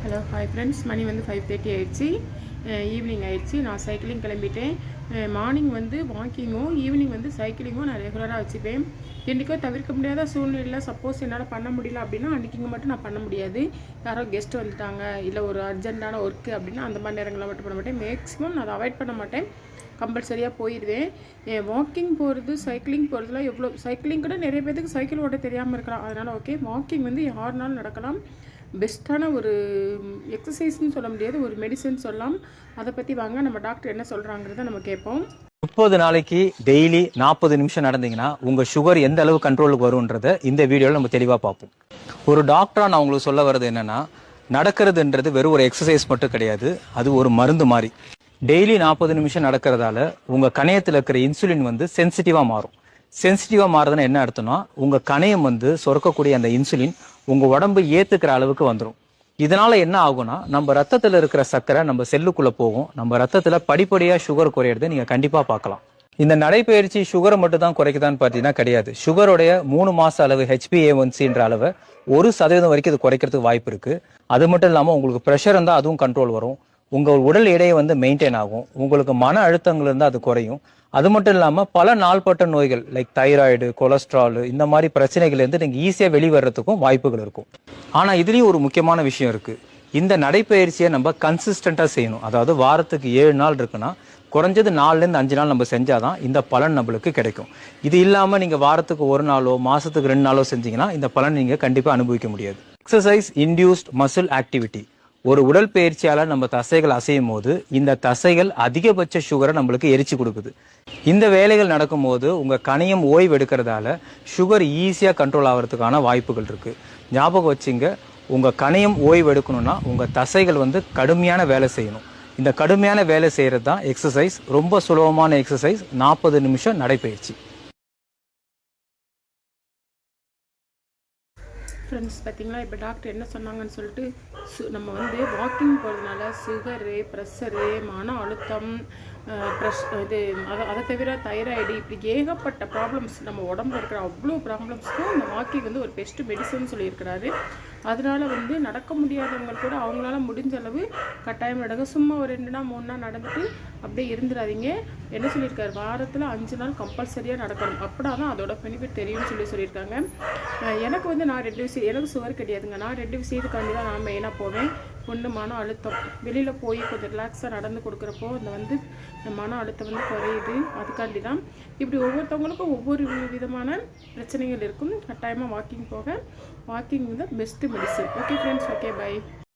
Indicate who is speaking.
Speaker 1: Hello hi friends, மணி வந்து 5:30 ஆயிடுச்சு. Evening ஆயிடுச்சு. நான் சைக்கிளிங் கிளம்பிட்டேன். மார்னிங் வந்து வாக்கிங்கும் ஈவினிங் வந்து சைக்கிளிங்கும் நான் ரெகுலராக வச்சுப்பேன். என்றைக்கோ தவிர்க்க முடியாத சூழ்நிலை, சப்போஸ் என்னால் பண்ண முடியல அப்படின்னா அன்றைக்கிங்க மட்டும் நான் பண்ண முடியாது. யாரோ கெஸ்ட் வந்துட்டாங்க, இல்லை ஒரு அர்ஜென்ட்டான ஒர்க்கு அப்படின்னா அந்த மாதிரி நேரங்களில் மட்டும் பண்ண மாட்டேன். மேக்ஸிமம் நான் அதை அவாய்ட் பண்ண மாட்டேன், கம்பல்சரியாக போயிடுவேன். வாக்கிங் போகிறது, சைக்கிளிங் போகிறதுலாம் எவ்வளோ, சைக்கிளிங் கூட நிறைய பேருக்கு சைக்கிள் ஓட்ட தெரியாமல் இருக்கலாம். அதனால் ஓகே, வாக்கிங் வந்து யாருனாலும் நடக்கலாம். பெஸ்ட்டான ஒரு எக்ஸசைஸ்ன்னு சொல்ல முடியாது, ஒரு மெடிசன் சொல்லலாம். அதை பற்றி வாங்க நம்ம டாக்டர் என்ன சொல்கிறாங்கிறத நம்ம கேட்போம்.
Speaker 2: 30 நாளைக்கு டெய்லி 40 நிமிஷம் நடந்தீங்கன்னா உங்கள் சுகர் எந்த அளவு கண்ட்ரோலுக்கு வரும்ன்றதை இந்த வீடியோவில் நம்ம தெளிவாக பார்ப்போம். ஒரு டாக்டராக நான் உங்களுக்கு சொல்ல வர்றது என்னென்னா, நடக்கிறதுன்றது வெறும் ஒரு எக்ஸசைஸ் மட்டும் கிடையாது, அது ஒரு மருந்து மாதிரி. டெய்லி 40 நிமிஷம் நடக்கிறதால உங்கள் கணையத்தில் இருக்கிற இன்சுலின் வந்து சென்சிட்டிவாக மாறும். சென்சிட்டிவாக மாறுதுன்னா என்ன அர்த்தம்னா, உங்கள் கணையம் வந்து சுரக்கக்கூடிய அந்த இன்சுலின் உங்கள் உடம்பு ஏற்றுக்கிற அளவுக்கு வந்துடும். இதனால என்ன ஆகும்னா, நம்ம ரத்தத்தில் இருக்கிற சர்க்கரை நம்ம செல்லுக்குள்ளே போகும். நம்ம ரத்தத்தில் படிப்படியாக சுகர் குறையிறதை நீங்கள் கண்டிப்பாக பார்க்கலாம். இந்த நடைப்பயிற்சி சுகரை மட்டும் தான் குறைக்குதான்னு பார்த்தீங்கன்னா கிடையாது. சுகருடைய 3 மாத அளவு HbA1cன்ற அளவை 1% வரைக்கும் இது குறைக்கிறதுக்கு வாய்ப்பு இருக்குது. அது மட்டும் இல்லாமல் உங்களுக்கு ப்ரெஷர் இருந்தால் அதுவும் கண்ட்ரோல் வரும். உங்கள் உடல் எடையை வந்து மெயின்டைன் ஆகும். உங்களுக்கு மன அழுத்தங்கள் இருந்தால் அது குறையும். அது மட்டும் இல்லாமல் பல நாள்பட்ட நோய்கள் லைக் தைராய்டு, கொலஸ்ட்ரால், இந்த மாதிரி பிரச்சனைகள்லேருந்து நீங்கள் ஈஸியாக வெளிவரத்துக்கும் வாய்ப்புகள் இருக்கும். ஆனால் இதுலேயும் ஒரு முக்கியமான விஷயம் இருக்குது. இந்த நடைப்பயிற்சியை நம்ம கன்சிஸ்டண்ட்டாக செய்யணும். அதாவது வாரத்துக்கு 7 நாள் இருக்குன்னா குறைஞ்சது 4லேருந்து 5 நாள் நம்ம செஞ்சாதான் இந்த பலன் நம்மளுக்கு கிடைக்கும். இது இல்லாமல் நீங்கள் வாரத்துக்கு 1 நாளோ மாதத்துக்கு 2 நாளோ செஞ்சீங்கன்னா இந்த பலன் நீங்கள் கண்டிப்பாக அனுபவிக்க முடியாது. Exercise induced muscle activity. ஒரு உடற்பயிற்சியால் நம்ம தசைகள் அசையும் போது இந்த தசைகள் அதிகபட்ச சுகரை நம்மளுக்கு எரிச்சு கொடுக்குது. இந்த வேலைகள் நடக்கும்போது உங்கள் கணையம் ஓய்வு எடுக்கிறதால சுகர் ஈஸியாக கண்ட்ரோல் ஆகிறதுக்கான வாய்ப்புகள் இருக்குது. ஞாபகம் வச்சுங்க, உங்கள் கணையம் ஓய்வு எடுக்கணும்னா உங்கள் தசைகள் வந்து கடுமையான வேலை செய்யணும். இந்த கடுமையான வேலை செய்கிறது தான் எக்ஸசைஸ். ரொம்ப சுலபமான எக்ஸசைஸ் 40 நிமிஷம் நடைப்பயிற்சி.
Speaker 1: ஃப்ரெண்ட்ஸ், பார்த்தீங்களா இப்போ டாக்டர் என்ன சொன்னாங்கன்னு சொல்லிட்டு, நம்ம வந்து வாக்கிங் போகிறதுனால சுகரு, ப்ரெஷரு, மன அழுத்தம், அதை தவிர தைராய்டு, இப்படி ஏகப்பட்ட ப்ராப்ளம்ஸ் நம்ம உடம்புல இருக்கிற அவ்வளோ ப்ராப்ளம்ஸ்க்கும் இந்த வாக்கிங் வந்து ஒரு பெஸ்ட்டு மெடிசன் சொல்லியிருக்கிறாரு. அதனால் வந்து நடக்க முடியாதவங்க கூட அவங்களால முடிஞ்ச அளவு கட்டாயம் நடங்க. சும்மா ஒரு 2 நாள் 3 நாள் நடந்துட்டு அப்படியே இருந்துடாதீங்க. என்ன சொல்லியிருக்காரு, வாரத்தில் 5 நாள் கம்பல்சரியாக நடக்கணும். அப்படின்னா தான் அதோட பெனிஃபிட் தெரியும்னு சொல்லியிருக்காங்க. எனக்கு வந்து நான் 2 விஷயம், எனக்கு சுகர் கிடையாதுங்க. நான் 2 விஷயத்துக்காண்டி தான் நான் மெயினாக போவேன். ஒன்று மன அழுத்தம், வெளியில் போய் கொஞ்சம் ரிலாக்ஸாக நடந்து கொடுக்குறப்போ அந்த வந்து மன அழுத்தம் வந்து குறையுது. அதுக்காண்டி தான். இப்படி ஒவ்வொருத்தவங்களுக்கும் ஒவ்வொரு விதமான பிரச்சனைகள் இருக்கும். கட்டாயமாக வாக்கிங் போக, வாக்கிங் வந்து best medicine. Okay friends, okay, by.